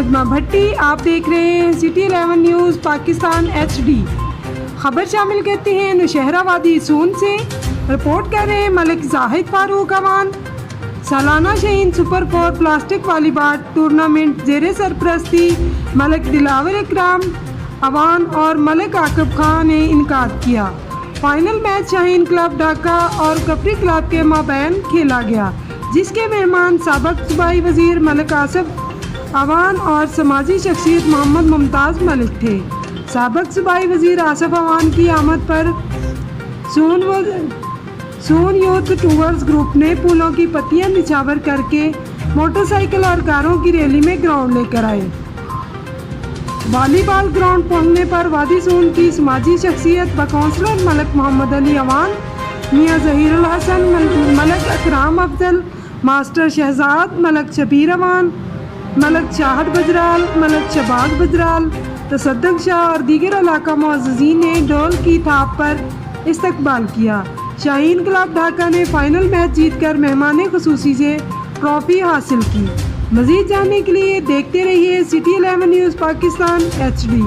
نجمہ بھٹی، آپ دیکھ رہے ہیں سٹی 11 نیوز پاکستان HD۔ خبر شامل کرتے ہیں نوشہرہ وادی سون سے۔ رپورٹ کر رہے ہیں ملک زاہد فاروق اوان۔ سالانہ شاہین سپر 4 پلاسٹک والی بال ٹورنامنٹ زیر سرپرستی ملک دلاور اکرام اوان اور ملک عاقب خان نے انعقاد کیا۔ فائنل میچ شاہین کلب ڈھاکہ اور کپری کلب کے مابین کھیلا گیا، جس کے مہمان سابق صوبائی وزیر ملک آصف اوان اور سماجی شخصیت محمد ممتاز ملک تھے۔ سابق صوبائی وزیر آصف اوان کی آمد پر سون یوتھ ٹورز گروپ نے پھولوں کی پتیاں نچھاور کر کے موٹر سائیکل اور کاروں کی ریلی میں گراؤنڈ لے کر آئے۔ والی بال گراؤنڈ پہنچنے پر وادی سون کی سماجی شخصیت کونسلر ملک محمد علی اوان، میاں ظہیر الحسن، ملک اکرام افضل، ماسٹر شہزاد، ملک شبیر اوان، ملک شاہد بجرال، ملک شباگ بجرال، تصدق شاہ اور دیگر علاقہ معززین نے ڈھول کی تھاپ پر استقبال کیا۔ شاہین کلب ڈھاکہ نے فائنل میچ جیت کر مہمان خصوصی سے ٹرافی حاصل کی۔ مزید جاننے کے لیے دیکھتے رہیے سٹی 11 نیوز پاکستان HD۔